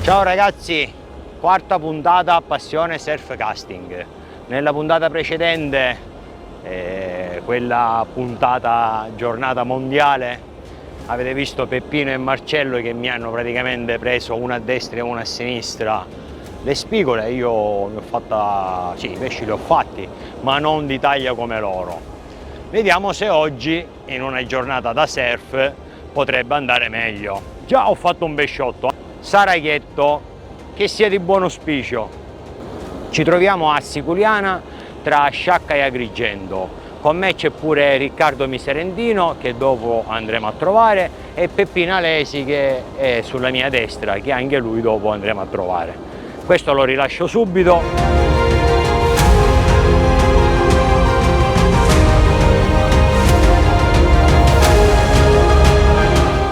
Ciao ragazzi, quarta puntata Passione Surf Casting. Nella puntata precedente, quella puntata giornata mondiale, avete visto Peppino e Marcello che mi hanno praticamente preso una a destra e una a sinistra le spigole. Io mi ho fatta, sì, i pesci li ho fatti, ma non di taglia come loro. Vediamo se oggi, in una giornata da surf, potrebbe andare meglio. Già ho fatto un pesciotto, saraghetto, che sia di buon auspicio. Ci troviamo a Siculiana tra Sciacca e Agrigento. Con me c'è pure Riccardo Miserentino, che dopo andremo a trovare, e Peppino Alesi, che è sulla mia destra, che anche lui dopo andremo a trovare. Questo lo rilascio subito.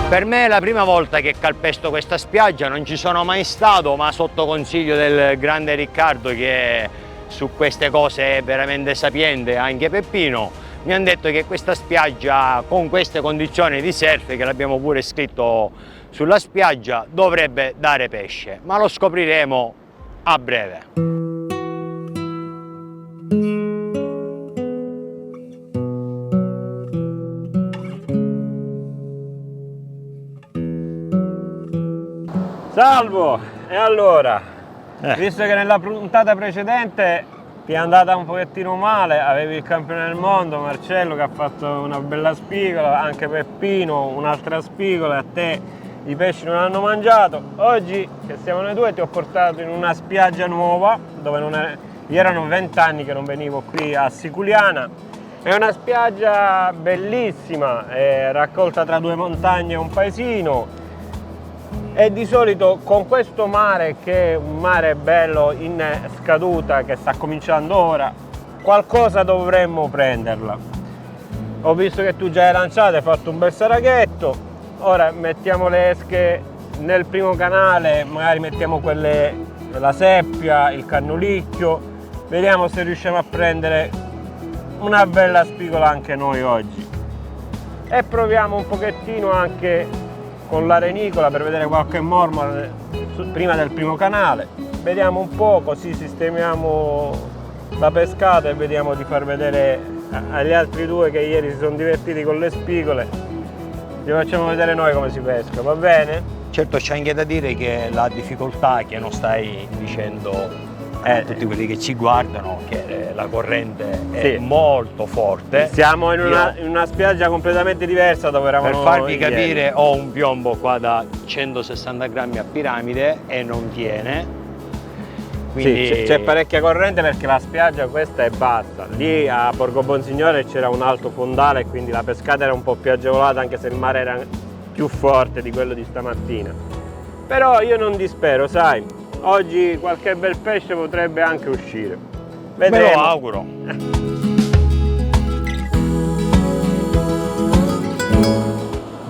Per me è la prima volta che calpesto questa spiaggia, non ci sono mai stato, ma sotto consiglio del grande Riccardo, che su queste cose è veramente sapiente, anche Peppino, mi hanno detto che questa spiaggia con queste condizioni di surf, che l'abbiamo pure scritto sulla spiaggia, dovrebbe dare pesce, ma lo scopriremo a breve. Salvo! E allora, visto che nella puntata precedente ti è andata un pochettino male, avevi il campione del mondo, Marcello, che ha fatto una bella spigola, anche Peppino, un'altra spigola, e a te i pesci non hanno mangiato. Oggi, che siamo noi due, ti ho portato in una spiaggia nuova, dove erano 20 anni che non venivo qui a Siculiana. È una spiaggia bellissima, è raccolta tra due montagne e un paesino. E di solito con questo mare, che è un mare bello in scaduta, che sta cominciando ora, qualcosa dovremmo prenderla. Ho visto che tu già hai lanciato, hai fatto un bel saraghetto. Ora mettiamo le esche nel primo canale, magari mettiamo quelle, la seppia, il cannolicchio. Vediamo se riusciamo a prendere una bella spigola anche noi oggi. E proviamo un pochettino anche con l'arenicola per vedere qualche mormore prima del primo canale. Vediamo un po', così sistemiamo la pescata e vediamo di far vedere agli altri due, che ieri si sono divertiti con le spigole, gli facciamo vedere noi come si pesca, va bene? Certo, c'è anche da dire che la difficoltà, che non stai dicendo a tutti quelli che ci guardano, che la corrente è molto forte. Siamo in una spiaggia completamente diversa dove eravamo. Per farvi capire, ho un piombo qua da 160 grammi a piramide e non tiene. Quindi sì, c'è parecchia corrente, perché la spiaggia questa è bassa. Lì a Borgo Bonsignore c'era un alto fondale, quindi la pescata era un po' più agevolata, anche se il mare era più forte di quello di stamattina. Però io non dispero, sai. Oggi qualche bel pesce potrebbe anche uscire. Vedremo. Me lo auguro.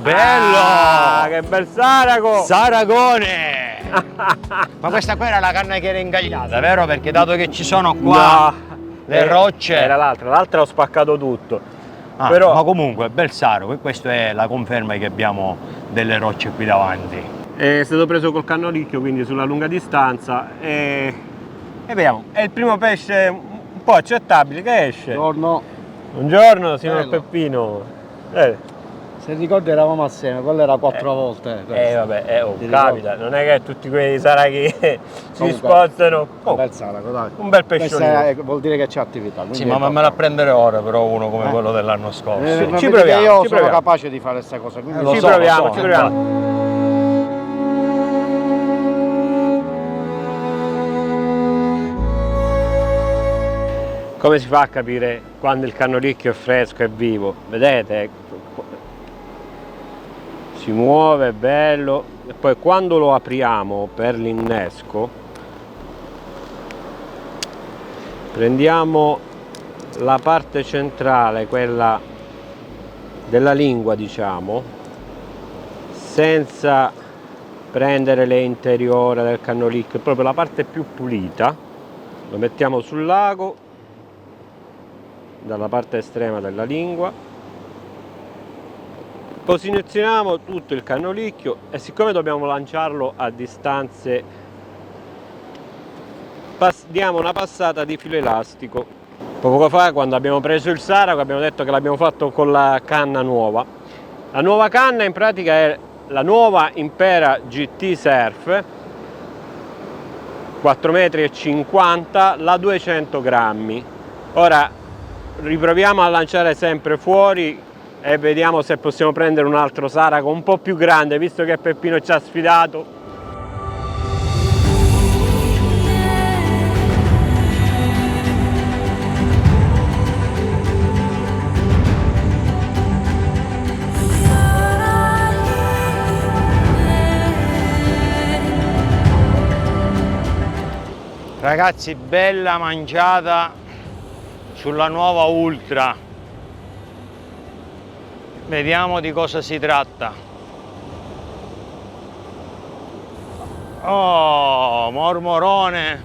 Bello! Ah, che bel sarago! Saragone! Ma questa qua era la canna che era incagliata, vero? Perché dato che ci sono qua le rocce... Era l'altra ho spaccato tutto. Però... Ma comunque, bel sarago, e questa è la conferma che abbiamo delle rocce qui davanti. È stato preso col cannolicchio, quindi sulla lunga distanza, e vediamo, è il primo pesce un po' accettabile che esce. Buongiorno. Buongiorno signor Peppino. Se ricordi eravamo assieme, quello era 4 volte. Vabbè, capita, non è che tutti quei saraghi si spostano. Un bel sarago, dai. Un bel pesciolino. Vuol dire che c'è attività. Sì, ma me la prendere ora però uno come quello dell'anno scorso. Ci proviamo. Io sono capace di fare queste cose. Ci proviamo. Come si fa a capire quando il cannolicchio è fresco e vivo? Vedete? Si muove, è bello. E poi quando lo apriamo per l'innesco, prendiamo la parte centrale, quella della lingua, diciamo, senza prendere le interiore del cannolicchio, proprio la parte più pulita. Lo mettiamo sul lago, dalla parte estrema della lingua, Posizioniamo tutto il cannolicchio e siccome dobbiamo lanciarlo a distanze, diamo una passata di filo elastico. Poco fa, quando abbiamo preso il Saraco, abbiamo detto che l'abbiamo fatto con la canna nuova. La nuova canna in pratica è la nuova Impera GT Surf 4,50 m, la 200 grammi. Ora riproviamo a lanciare sempre fuori e vediamo se possiamo prendere un altro Saraco un po' più grande, visto che Peppino ci ha sfidato. Ragazzi, bella mangiata sulla nuova Ultra. Vediamo di cosa si tratta. Oh, mormorone.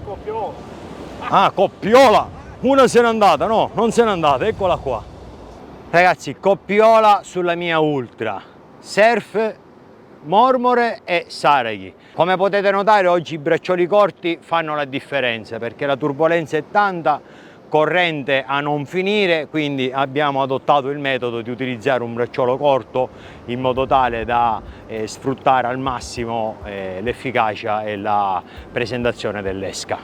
Coppiola. Ah, coppiola. Una se n'è andata, no, non se n'è andata, eccola qua. Ragazzi, coppiola sulla mia Ultra. Surf, mormore e saraghi. Come potete notare, oggi i braccioli corti fanno la differenza perché la turbolenza è tanta, corrente a non finire, quindi abbiamo adottato il metodo di utilizzare un bracciolo corto in modo tale da sfruttare al massimo l'efficacia e la presentazione dell'esca.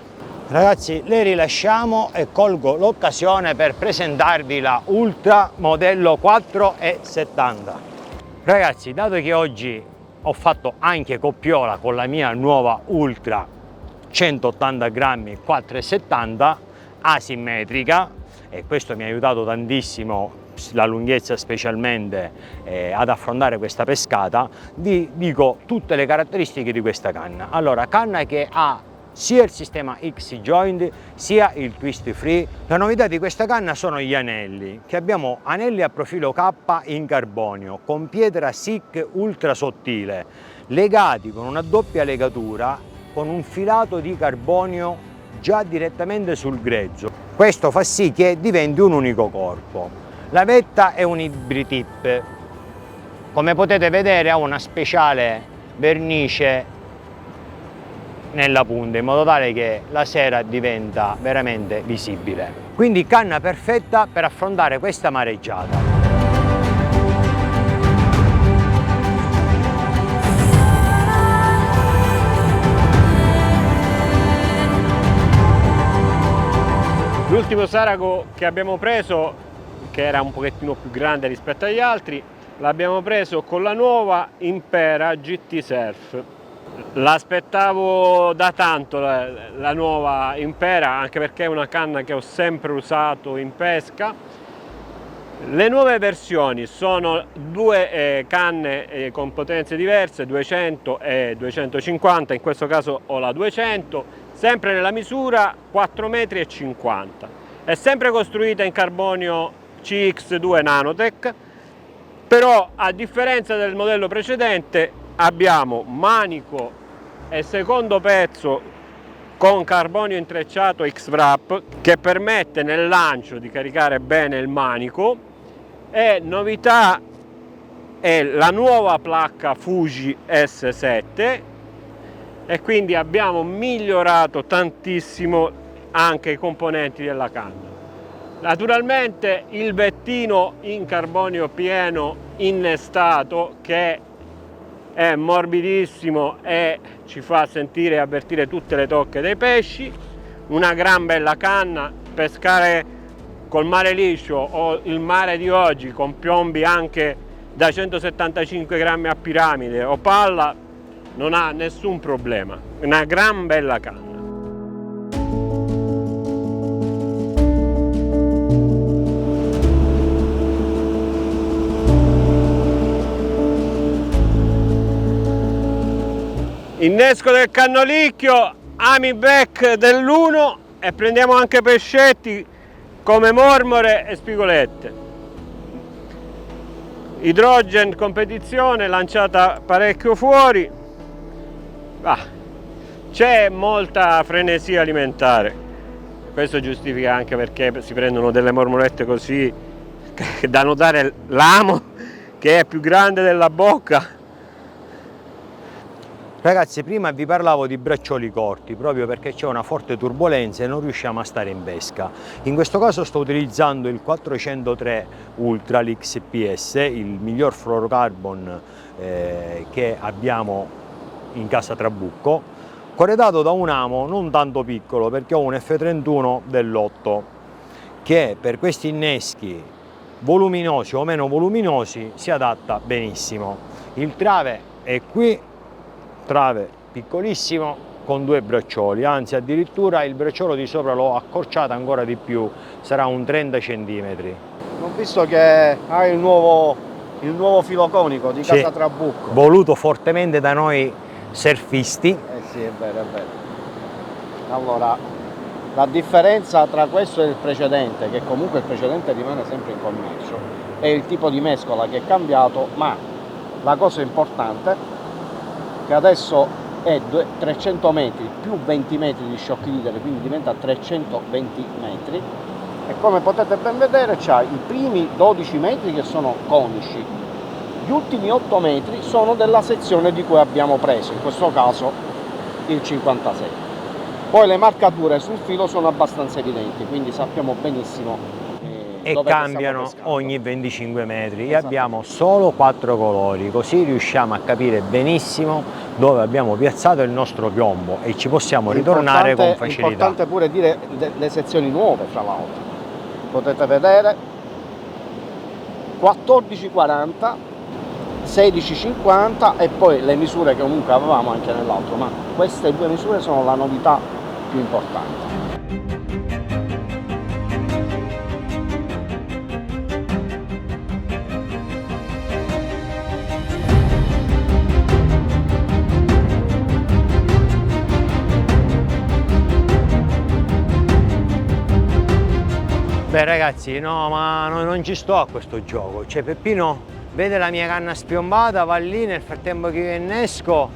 Ragazzi, le rilasciamo e colgo l'occasione per presentarvi la Ultra modello 4,70. Ragazzi, dato che oggi ho fatto anche coppiola con la mia nuova Ultra 180 grammi 4,70 asimmetrica, e questo mi ha aiutato tantissimo, la lunghezza specialmente, ad affrontare questa pescata, vi dico tutte le caratteristiche di questa canna. Allora, canna che ha sia il sistema X-Joint sia il twist free. La novità di questa canna sono gli anelli, che abbiamo anelli a profilo K in carbonio con pietra SICK ultra sottile, legati con una doppia legatura con un filato di carbonio già direttamente sul grezzo. Questo fa sì che diventi un unico corpo. La vetta è un hybrid tip, come potete vedere ha una speciale vernice nella punta in modo tale che la sera diventa veramente visibile. Quindi canna perfetta per affrontare questa mareggiata. L'ultimo Saraco che abbiamo preso, che era un pochettino più grande rispetto agli altri, l'abbiamo preso con la nuova Impera GT Surf. L'aspettavo da tanto la nuova Impera, anche perché è una canna che ho sempre usato in pesca. Le nuove versioni sono due canne con potenze diverse, 200 e 250, in questo caso ho la 200, sempre nella misura 4,50 m. È sempre costruita in carbonio CX2 Nanotech, però a differenza del modello precedente abbiamo manico e secondo pezzo con carbonio intrecciato X-Wrap che permette nel lancio di caricare bene il manico, e novità è la nuova placca Fuji S7, e quindi abbiamo migliorato tantissimo anche i componenti della canna. Naturalmente il vettino in carbonio pieno innestato, che è morbidissimo e ci fa sentire e avvertire tutte le tocche dei pesci. Una gran bella canna, pescare col mare liscio o il mare di oggi con piombi anche da 175 grammi a piramide o palla non ha nessun problema. Una gran bella canna. Innesco del cannolicchio, Amibec dell'1, e prendiamo anche pescetti come mormore e spigolette. Hydrogen competizione, lanciata parecchio fuori. C'è molta frenesia alimentare, questo giustifica anche perché si prendono delle mormorette così da notare l'amo che è più grande della bocca. Ragazzi, prima vi parlavo di braccioli corti proprio perché c'è una forte turbolenza e non riusciamo a stare in pesca. In questo caso sto utilizzando il 403 Ultra, l'XPS, il miglior fluorocarbon che abbiamo in casa Trabucco, corredato da un amo non tanto piccolo perché ho un F31 dell'8 che per questi inneschi voluminosi o meno voluminosi si adatta benissimo. Il trave è qui, trave piccolissimo con 2 braccioli, anzi addirittura il bracciolo di sopra l'ho accorciato ancora di più, sarà un 30 cm. Ho visto che hai il nuovo filo conico di casa Trabucco. Voluto fortemente da noi surfisti. Sì, è vero, è vero. Allora, la differenza tra questo e il precedente, che comunque il precedente rimane sempre in commercio, è il tipo di mescola che è cambiato, ma la cosa importante che adesso è 300 metri più 20 metri di shock leader, quindi diventa 320 metri e come potete ben vedere c'ha i primi 12 metri che sono conici, gli ultimi 8 metri sono della sezione di cui abbiamo preso, in questo caso il 56. Poi le marcature sul filo sono abbastanza evidenti, quindi sappiamo benissimo e cambiano ogni 25 metri e abbiamo solo 4 colori, così riusciamo a capire benissimo dove abbiamo piazzato il nostro piombo e ci possiamo ritornare con facilità. È importante pure dire le sezioni nuove, fra l'altro potete vedere 14,40, 16,50 e poi le misure che comunque avevamo anche nell'altro, ma queste 2 misure sono la novità più importante. Beh ragazzi, no, ma non ci sto a questo gioco. Cioè Peppino vede la mia canna spiombata, va lì nel frattempo che io innesco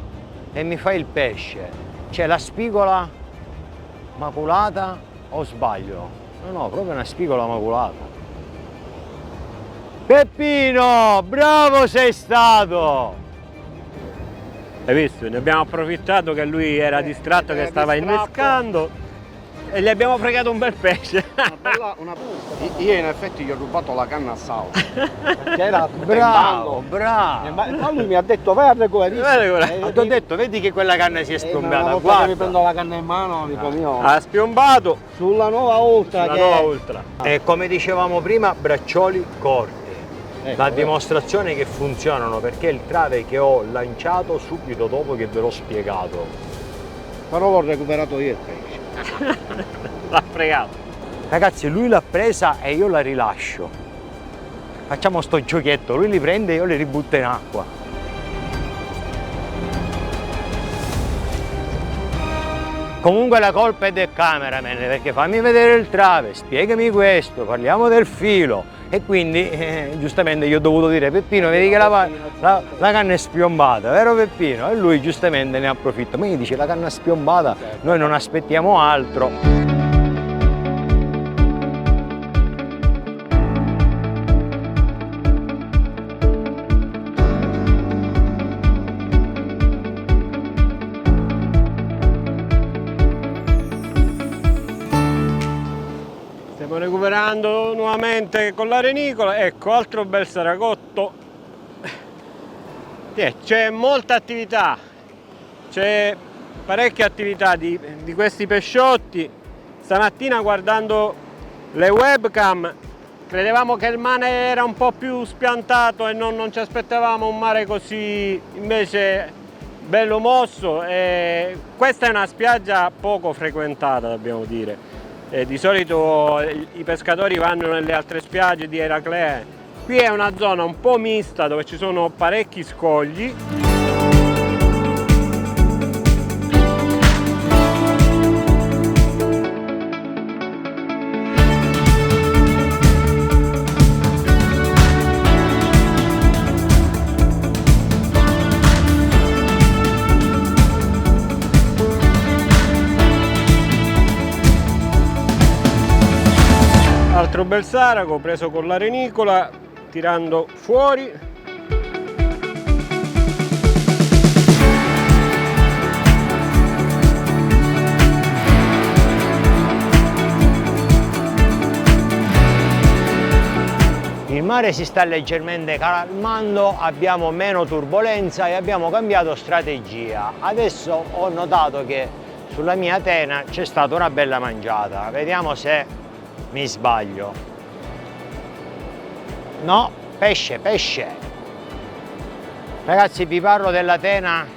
e mi fa il pesce. C'è la spigola maculata o sbaglio? No, proprio una spigola maculata. Peppino, bravo sei stato! Hai visto? Ne abbiamo approfittato che lui era distratto, che stava innescando. E gli abbiamo fregato un bel pesce. Io in effetti gli ho rubato la canna a Sao perché era bravo. Ma lui mi ha detto vai a recuperare. Ti ho detto vedi che quella canna si è spiombata. Guarda, mi prendo la canna in mano, amico mio. Ha spiombato sulla nuova Ultra. E come dicevamo prima, braccioli corti. La dimostrazione che funzionano perché è il trave che ho lanciato subito dopo che ve l'ho spiegato. Però l'ho recuperato io il pesce. L'ha fregato. Ragazzi, lui l'ha presa e io la rilascio. Facciamo sto giochetto, lui li prende e io li ributto in acqua. Comunque la colpa è del cameraman, perché fammi vedere il trave, spiegami questo, parliamo del filo. E quindi giustamente io ho dovuto dire Peppino, vedi che la canna è spiombata, vero Peppino? E lui giustamente ne approfitta. Ma gli dice la canna è spiombata, noi non aspettiamo altro. Recuperando nuovamente con la renicola, ecco altro bel saragotto. C'è molta attività, c'è parecchia attività di questi pesciotti. Stamattina guardando le webcam credevamo che il mare era un po' più spiantato e non ci aspettavamo un mare così invece bello mosso. Questa è una spiaggia poco frequentata, dobbiamo dire. Di solito i pescatori vanno nelle altre spiagge di Eraclea. Qui è una zona un po' mista dove ci sono parecchi scogli. Altro bel saraco preso con la renicola, tirando fuori. Il mare si sta leggermente calmando, abbiamo meno turbolenza e abbiamo cambiato strategia. Adesso ho notato che sulla mia tena c'è stata una bella mangiata. Vediamo se mi sbaglio. No, pesce, pesce. Ragazzi, vi parlo della tena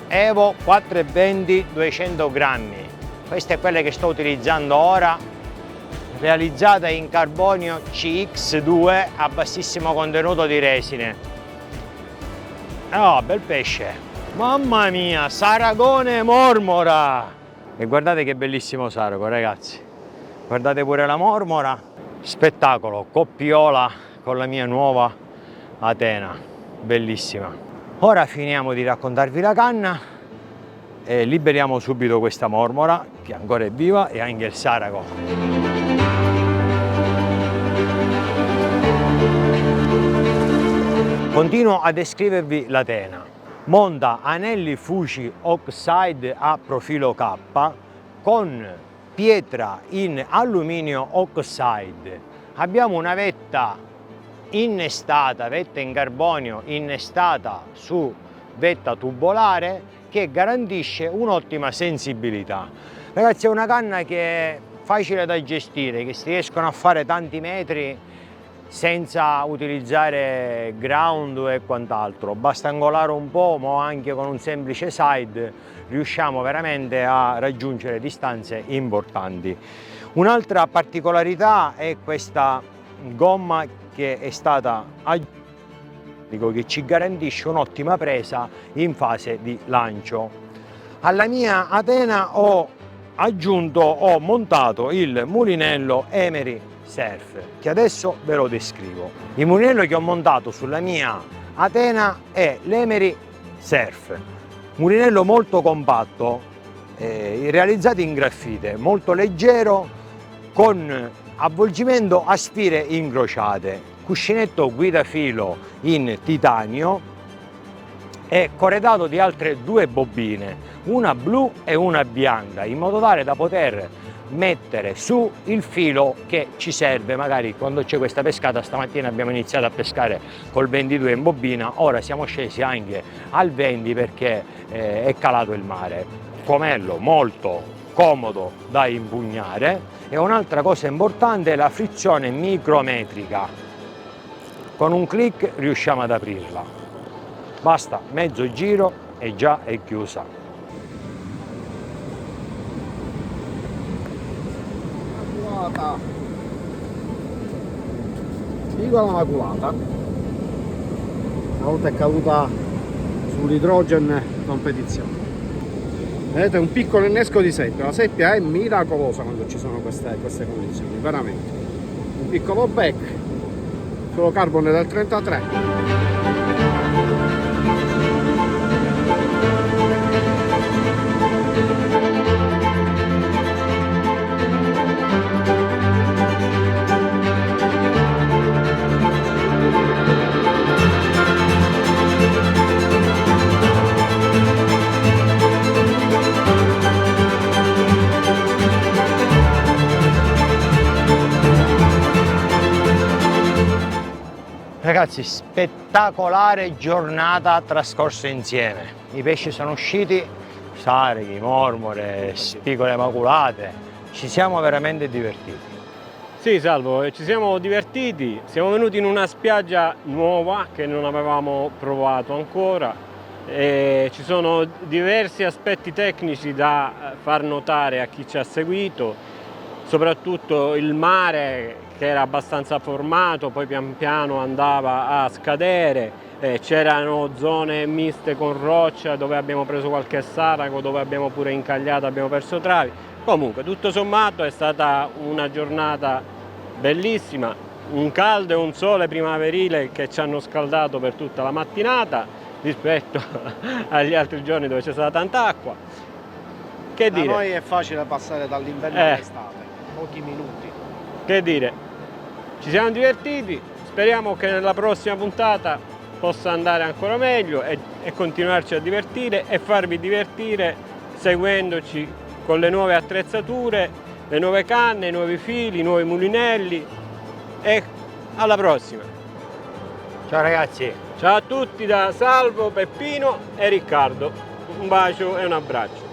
Evo 420 200 grammi. Questa è quella che sto utilizzando ora, realizzata in carbonio CX2 a bassissimo contenuto di resine. Oh, bel pesce! Mamma mia, saragone mormora! E guardate che bellissimo sarago, ragazzi. Guardate pure la mormora. Spettacolo, coppiola con la mia nuova Atena. Bellissima. Ora finiamo di raccontarvi la canna e liberiamo subito questa mormora che ancora è viva e anche il sarago. Continuo a descrivervi la tena. Monta anelli Fuji Oxide a profilo K con pietra in alluminio oxide. Abbiamo una vetta innestata, vetta in carbonio innestata su vetta tubolare che garantisce un'ottima sensibilità. Ragazzi, è una canna che è facile da gestire, che si riescono a fare tanti metri senza utilizzare ground e quant'altro. Basta angolare un po', ma anche con un semplice side riusciamo veramente a raggiungere distanze importanti. Un'altra particolarità è questa gomma che è stata aggiunta, che ci garantisce un'ottima presa in fase di lancio. Alla mia Atena ho montato il mulinello Emery Surf, che adesso ve lo descrivo. Il mulinello che ho montato sulla mia Atena è l'Emery Surf, mulinello molto compatto, realizzato in graffite, molto leggero, con avvolgimento a spire incrociate, cuscinetto guidafilo in titanio e corredato di altre due bobine, una blu e una bianca, in modo tale da poter mettere su il filo che ci serve magari quando c'è questa pescata. Stamattina abbiamo iniziato a pescare col 22 in bobina, ora siamo scesi anche al 20 perché è calato il mare. Pomello molto comodo da impugnare, e un'altra cosa importante è la frizione micrometrica. Con un clic riusciamo ad aprirla, basta mezzo giro e già è chiusa. Piccola maculata, una volta è caduta sull'idrogen competizione. Vedete, un piccolo innesco di seppia. La seppia è miracolosa quando ci sono queste condizioni, veramente. Un piccolo back, fluorocarbone del 33. Ragazzi, spettacolare giornata trascorsa insieme. I pesci sono usciti, sarighi, mormore, spigole maculate. Ci siamo veramente divertiti. Sì, Salvo, ci siamo divertiti. Siamo venuti in una spiaggia nuova che non avevamo provato ancora. Ci sono diversi aspetti tecnici da far notare a chi ci ha seguito, soprattutto il mare che era abbastanza formato, poi pian piano andava a scadere, c'erano zone miste con roccia dove abbiamo preso qualche sarago, dove abbiamo pure incagliato, abbiamo perso travi. Comunque tutto sommato è stata una giornata bellissima, un caldo e un sole primaverile che ci hanno scaldato per tutta la mattinata rispetto agli altri giorni dove c'è stata tanta acqua. Che Da dire? noi è facile passare dall'inverno all'estate, pochi minuti. Che dire? Ci siamo divertiti, speriamo che nella prossima puntata possa andare ancora meglio e continuarci a divertire e farvi divertire seguendoci con le nuove attrezzature, le nuove canne, i nuovi fili, i nuovi mulinelli e alla prossima. Ciao ragazzi. Ciao a tutti da Salvo, Peppino e Riccardo. Un bacio e un abbraccio.